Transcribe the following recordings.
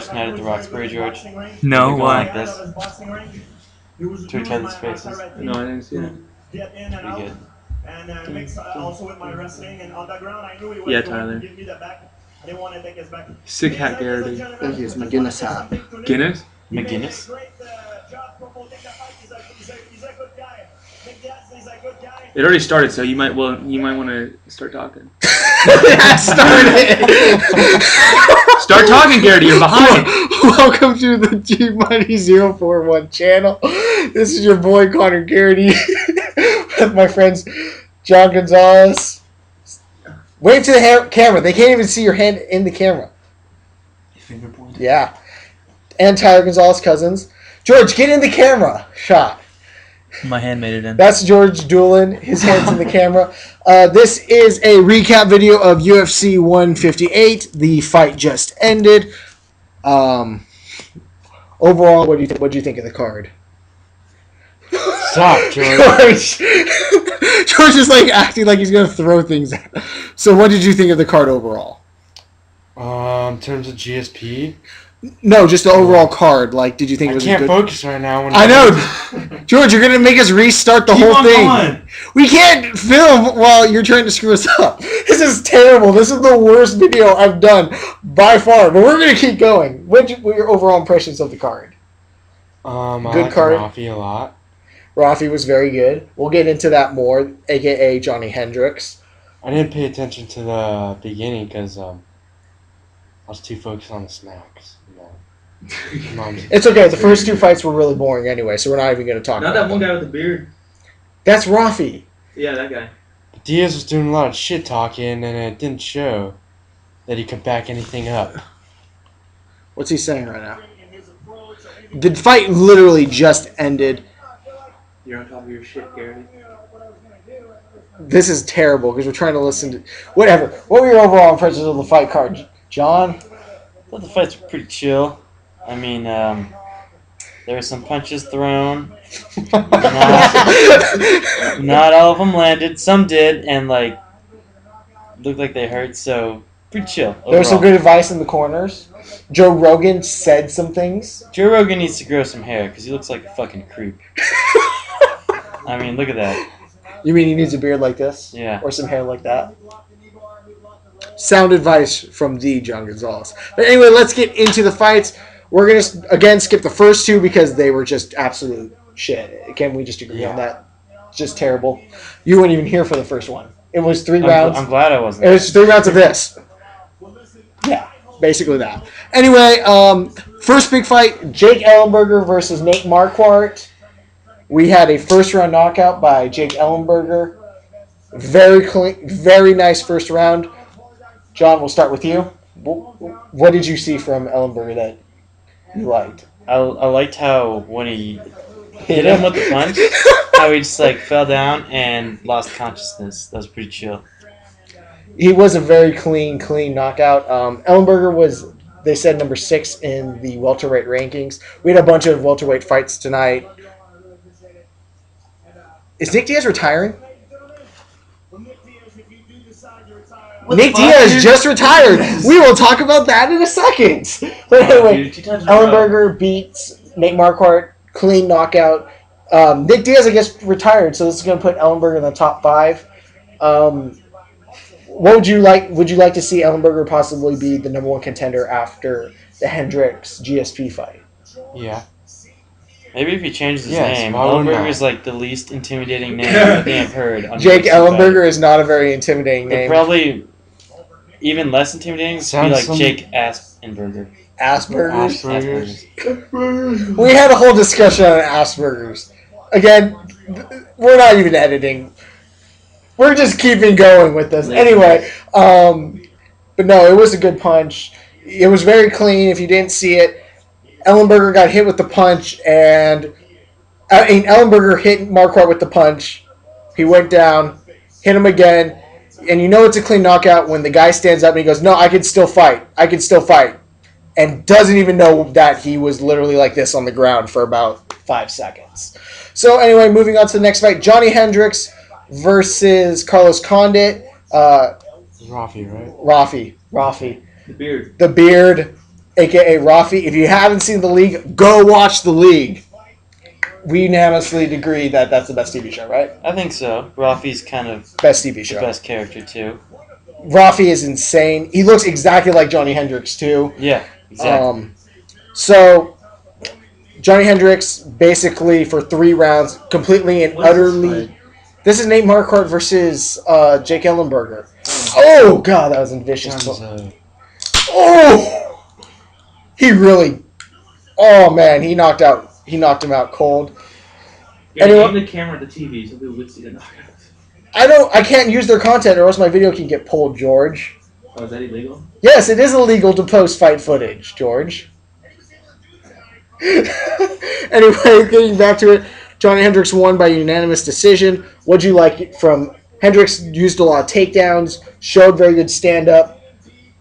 last night at the Roxbury, George? No, why? Like this. To each other's faces. No, I didn't see that. Pretty good. And mix also with my wrestling and on the ground. I knew he was Tyler. to give me the back. I didn't want to take his back. Sick hat, Garrity. Thank you. It's McGinnis hat. Guinness? McGinnis? It already started, so you might want to start talking. Yeah, started. Start talking, Garrity. You're behind. Welcome to the G Money 041 channel. This is your boy Connor Garrity with my friends Jon Gonzalez. Wave to the camera. They can't even see your hand in the camera. Finger point. Yeah. And Tyler Gonzalez cousins. George, get in the camera. Shot. My hand made it in. That's George Doolin. His hand's in the camera. This is a recap video of UFC 158. The fight just ended. Overall, what do you think of the card? Stop, George. George is like acting like he's gonna throw things at him. So, what did you think of the card overall? In terms of GSP, No, just the overall card. Like, did you think it was? I can't good... focus right now. I know, George. You're gonna make us restart the whole thing. Going. We can't film while you're trying to screw us up. This is terrible. This is the worst video I've done by far. But we're gonna keep going. What were your overall impressions of the card? I Good like card. Rafi a lot. Rafi was very good. We'll get into that more, aka Johnny Hendricks. I didn't pay attention to the beginning because I was too focused on the snacks. It's okay. The first two fights were really boring anyway, so we're not even going to talk Not about that one them. guy with the beard. That's Rafi. Yeah, that guy. Diaz was doing a lot of shit talking, and it didn't show that he could back anything up. What's he saying right now? The fight literally just ended. You're on top of your shit, Garrity. This is terrible because we're trying to listen to... Whatever. What were your overall impressions of the fight card? John? I thought the fights were pretty chill. I mean, there were some punches thrown. Not all of them landed. Some did, and looked like they hurt. So pretty chill. Overall. There was some good advice in the corners. Joe Rogan said some things. Joe Rogan needs to grow some hair because he looks like a fucking creep. I mean, look at that. You mean he needs a beard like this? Yeah. Or some hair like that? Sound advice from the Jon Gonzalez. But anyway, let's get into the fights. We're going to, again, skip the first two because they were just absolute shit. Can we just agree on that? Just terrible. You weren't even here for the first one. It was 3 rounds. I'm glad I wasn't. It was 3 rounds of this. Yeah, basically that. Anyway, first big fight, Jake Ellenberger versus Nate Marquardt. We had a first-round knockout by Jake Ellenberger. Very clean, very nice first round. John, we'll start with you. What did you see from Ellenberger that you liked? I liked how when he hit him with the punch, how he just fell down and lost consciousness. That was pretty chill. He was a very clean knockout. Ellenberger was, they said, number 6 in the welterweight rankings. We had a bunch of welterweight fights tonight. Is Nick Diaz retiring? Nick Diaz just retired. We will talk about that in a second. But anyway, Ellenberger beats Nate Marquardt, clean knockout. Nick Diaz, I guess, retired, so this is going to put Ellenberger in the top 5. What would you like? Would you like to see Ellenberger possibly be the number 1 contender after the Hendricks GSP fight? Yeah. Maybe if he changes his name. why wouldn't Ellenberger I? is the least intimidating name I think I've heard. On Jake UFC Ellenberger fight. is not a very intimidating They're name. probably even less intimidating. Would be Sounds Jake Aspenberger. Asperger's. Asperger's. We had a whole discussion on Asperger's. Again, we're not even editing. We're just keeping going with this. Anyway, but no, it was a good punch. It was very clean. If you didn't see it, Ellenberger got hit with the punch, and Ellenberger hit Marquardt with the punch. He went down, hit him again, and you know it's a clean knockout when the guy stands up and he goes, "No, I can still fight. I can still fight," and doesn't even know that he was literally like this on the ground for about 5 seconds. So anyway, moving on to the next fight, Johnny Hendricks versus Carlos Condit. Rafi, right? Rafi. The beard. The beard. a.k.a. Rafi. If you haven't seen The League, go watch The League. We unanimously agree that that's the best TV show, right? I think so. Rafi's kind of Best TV the show. best character too. Rafi is insane. He looks exactly like Johnny Hendricks, too. Yeah, exactly. So, Johnny Hendricks, basically, for 3 rounds, completely and utterly... This is Nate Marquardt versus Jake Ellenberger. Oh, God, that was a vicious... Oh! He really... Oh, man, he knocked him out cold. Yeah, Anyone- aim the camera at the TV so people would see the knockout. I can't use their content or else my video can get pulled, George. Oh, is that illegal? Yes, it is illegal to post fight footage, George. Anyway, getting back to it, Johnny Hendricks won by unanimous decision. What'd you like from Hendricks? Used a lot of takedowns, showed very good stand-up.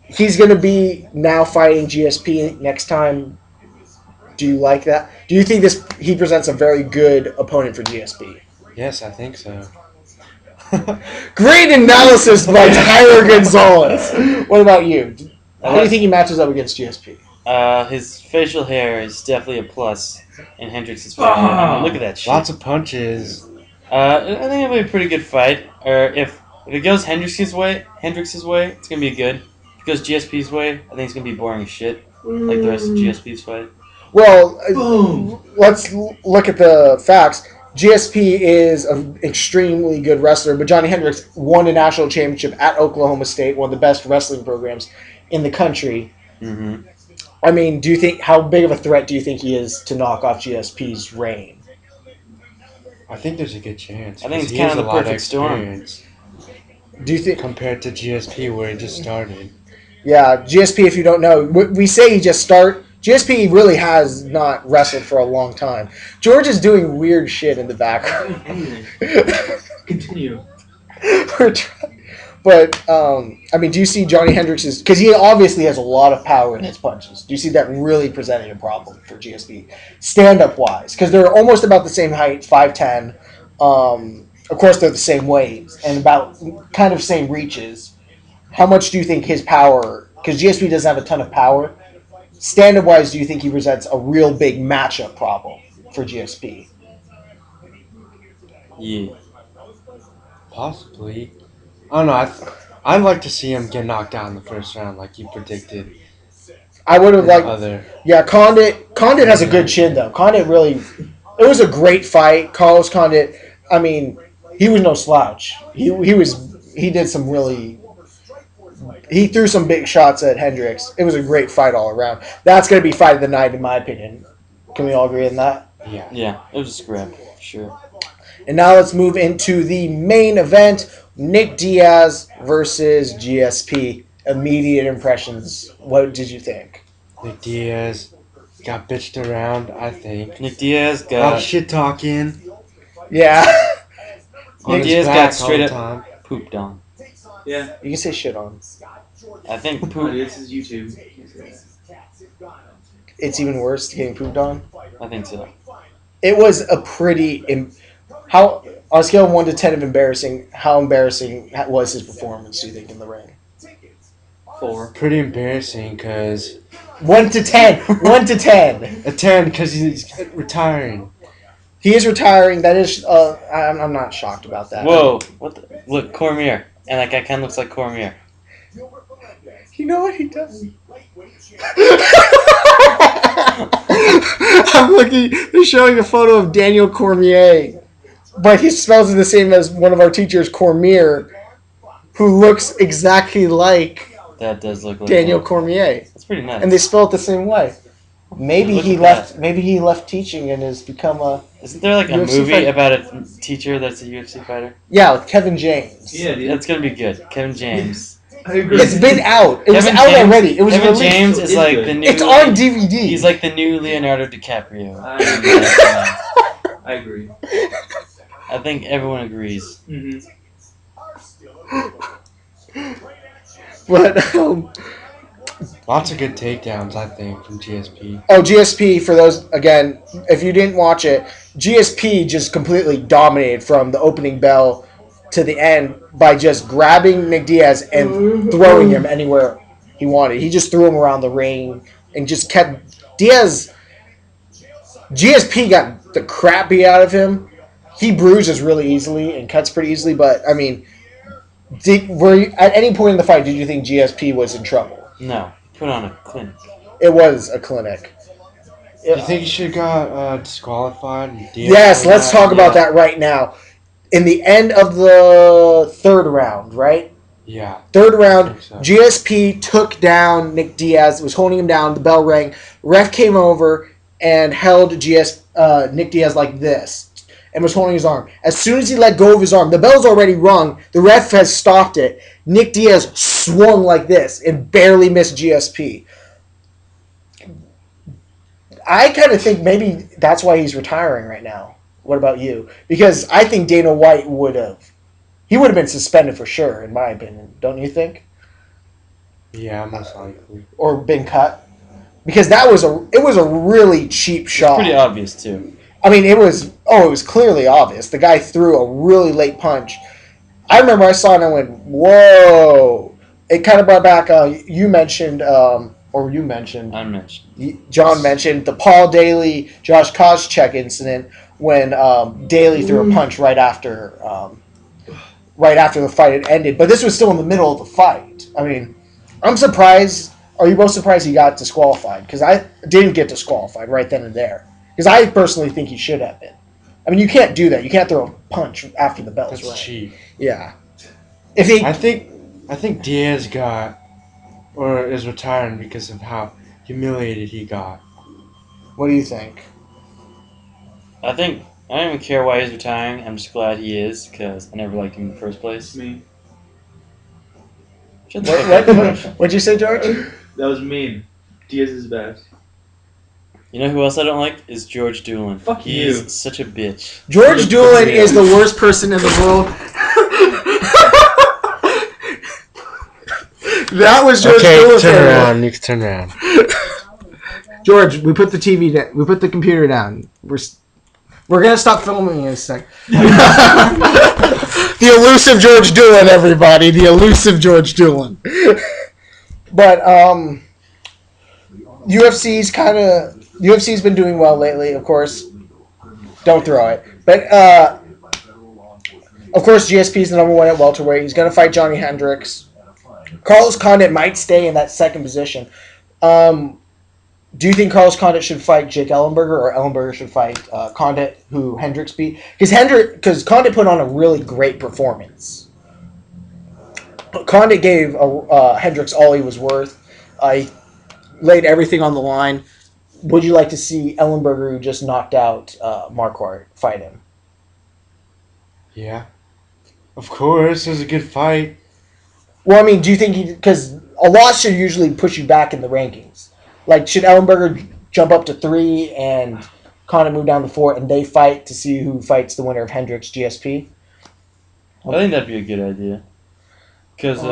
He's going to be now fighting GSP next time. Do you like that? Do you think he presents a very good opponent for GSP? Yes, I think so. Great analysis by Tyler Gonzalez. What about you? How do you think he matches up against GSP? His facial hair is definitely a plus in Hendricks' favor. I mean, look at that shit. Lots of punches. I think it'll be a pretty good fight. Or if it goes Hendricks' way, it's gonna be good. If it goes GSP's way, I think it's gonna be boring as shit, like the rest of GSP's fight. Well, let's look at the facts. GSP is an extremely good wrestler, but Johnny Hendricks won a national championship at Oklahoma State, one of the best wrestling programs in the country. Mm-hmm. I mean, how big of a threat do you think he is to knock off GSP's reign? I think there's a good chance. I think it's he kind has of the a lot perfect storm. experience Do you think? compared to GSP where he just started. Yeah, GSP. If you don't know, we say he just start. GSP really has not wrestled for a long time. George is doing weird shit in the background. Continue. But, I mean, do you see Johnny Hendricks' because he obviously has a lot of power in his punches. Do you see that really presenting a problem for GSP, stand-up wise? Because they're almost about the same height, 5'10". Of course, they're the same weight and about kind of same reaches. How much do you think his power, because GSP doesn't have a ton of power, stand-up wise, do you think he presents a real big matchup problem for GSP? Yeah. Possibly. I don't know. I'd like to see him get knocked out in the first round like you predicted. I would have liked... Other. Yeah, Condit has a good chin, though. Condit really... It was a great fight. Carlos Condit, I mean, he was no slouch. He did some really... He threw some big shots at Hendricks. It was a great fight all around. That's going to be fight of the night, in my opinion. Can we all agree on that? Yeah. Yeah, it was a scrap, for sure. And now let's move into the main event. Nick Diaz versus GSP. Immediate impressions. What did you think? Nick Diaz got bitched around, I think. Nick Diaz A lot got of shit talking. Yeah. On Nick his Diaz back got all straight the up time. pooped on. Yeah. You can say shit on. I think Oh, poop. this is YouTube. It's even worse getting pooped on. I think so. It was a pretty... How on a scale of 1 to 10 of embarrassing, how embarrassing was his performance, do you think, in the ring? 4. Pretty embarrassing because 1 to 10. 1 to 10. a 10 because he's retiring. He is retiring. That is... I'm not shocked about that. Whoa! What? Look, Cormier, and that guy kind of looks like Cormier. You know what he does? I'm looking... They're showing a photo of Daniel Cormier. But he spells it the same as one of our teachers, Cormier, who looks exactly like That does look like Daniel him. Cormier. That's pretty nice. And they spell it the same way. Maybe Look he at left. that. Maybe he left teaching and has become a Isn't there like a UFC movie fighter. about a teacher that's a UFC fighter? with Kevin James. Yeah, dude. That's gonna be good. Kevin James. I agree. It's been out. It was Kevin out James- already. It was Kevin released. James is It's like good. the new. It's on DVD. He's like the new Leonardo DiCaprio. I agree. I think everyone agrees. Mm-hmm. But Lots of good takedowns, I think, from GSP. GSP, for those, again, if you didn't watch it, GSP just completely dominated from the opening bell to the end by just grabbing Nick Diaz and throwing him anywhere he wanted. He just threw him around the ring, and just kept Diaz. GSP got the crap beat out of him. He bruises really easily and cuts pretty easily, but I mean, were you, at any point in the fight did you think GSP was in trouble? No, put on a clinic. It was a clinic. Do you think he should have got disqualified? Yes, let's talk about that right now. In the end of the third round, right? Yeah. Third round, so. GSP took down Nick Diaz, was holding him down, the bell rang. Ref came over and held Nick Diaz like this and was holding his arm. As soon as he let go of his arm, the bell's already rung, the ref has stopped it. Nick Diaz swung like this and barely missed GSP. I kind of think maybe that's why he's retiring right now. What about you? Because I think Dana White would have been suspended for sure, in my opinion. Don't you think? Yeah, most likely. Or been cut? Because it was a really cheap shot. Pretty obvious too. I mean, it was clearly obvious. The guy threw a really late punch. I remember I saw it and I went, whoa. It kind of brought back, you mentioned, John mentioned the Paul Daly, Josh Koscheck incident when Daly threw a punch right after the fight had ended. But this was still in the middle of the fight. I mean, I'm surprised. Are you both surprised he got disqualified? Because I didn't get disqualified right then and there. Because I personally think he should have been. I mean, you can't do that. You can't throw a punch after the bell's That's rang. cheap. Yeah. I think Diaz is retiring because of how humiliated he got. What do you think? I don't even care why he's retiring. I'm just glad he is because I never liked him in the first place. Me. Shut the fuck up. What'd you say, George? That was mean. Diaz is bad. You know who else I don't like is George Doolin. Fuck He's you. such a bitch. George Doolin is the worst person in the world. That was George Doolin. Turn around. You can turn around. George, we put the TV down. We put the computer down. We're gonna stop filming in a sec. The elusive George Doolin, everybody. The elusive George Doolin. But UFC's been doing well lately. Of course, don't throw it. But of course, GSP is the number one at welterweight. He's gonna fight Johnny Hendricks. Carlos Condit might stay in that second position. Do you think Carlos Condit should fight Jake Ellenberger, or Ellenberger should fight Condit, who Hendricks beat? Because Condit put on a really great performance. But Condit gave Hendricks all he was worth. He laid everything on the line. Would you like to see Ellenberger, who just knocked out Marquardt, fight him? Yeah. Of course, it was a good fight. Well, I mean, do you think because a loss should usually push you back in the rankings? Like, should Ellenberger jump up to 3 and Condit move down to 4 and they fight to see who fights the winner of Hendricks GSP? I think that'd be a good idea. Because,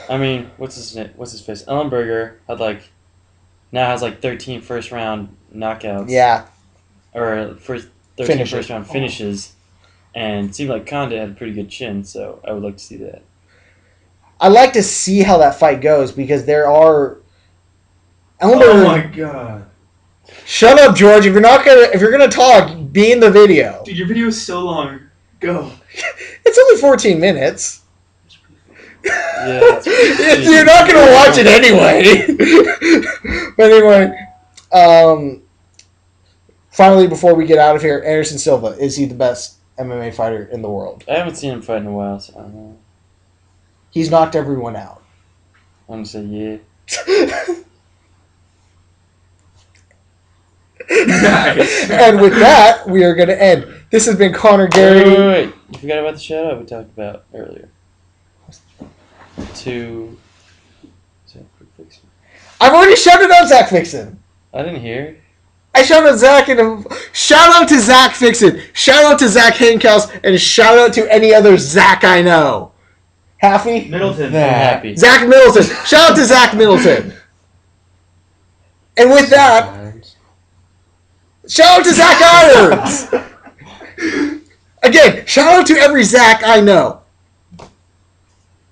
I mean, what's his face? Ellenberger has 13 first round knockouts. Yeah. Or 13 first round finishes. And it seemed like Condit had a pretty good chin, so I would like to see that. I'd like to see how that fight goes because there are. Ellenberger, Oh my god. Shut up, George. If you're gonna talk, be in the video. Dude, your video is so long. Go. It's only 14 minutes. Yeah. You're not gonna watch it anyway. But anyway, finally, before we get out of here, Anderson Silva, is he the best MMA fighter in the world? I haven't seen him fight in a while, so I don't know. He's knocked everyone out. I'm gonna say yeah. Nice. And with that, we are going to end. This has been Connor Garrity. Wait. You forgot about the shoutout we talked about earlier. To Zack Fixen. I've already shouted out Zack Fixen. I didn't hear. I shouted out Zack and shout out to Zack Fixen. Shout out to Zack Henk, and shout out to any other Zack I know. Happy? Middleton. I'm happy. Zack Middleton. Shout out to Zack Middleton. And with that, shout out to Zack Irons. Again, shout out to every Zack I know.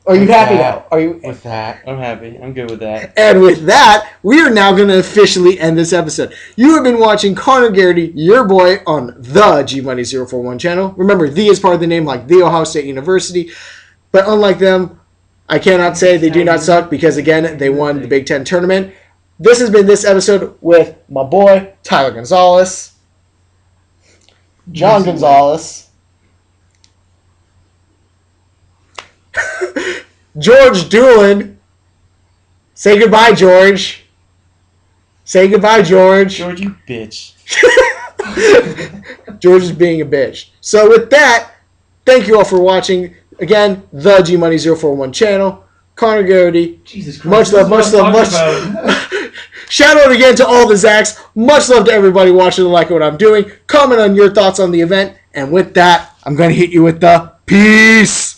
Are you With happy that. now? Are you? With that. I'm happy. I'm good with that. And with that, we are now going to officially end this episode. You have been watching Connor Garrity, your boy, on the G Money 041 channel. Remember, the is part of the name, like The Ohio State University. But unlike them, I cannot say they do not suck because, again, they won the Big Ten tournament. This has been this episode with my boy, Tyler Gonzalez, Jon Gonzalez, George Doolin. Say goodbye, George. Say goodbye, George. George, you bitch. George is being a bitch. So with that, thank you all for watching. Again, the G Money 041 channel. Connor Garrity. Jesus Christ. Much love, much love, much. Shout out again to all the Zacks. Much love to everybody watching and liking what I'm doing. Comment on your thoughts on the event. And with that, I'm going to hit you with the peace.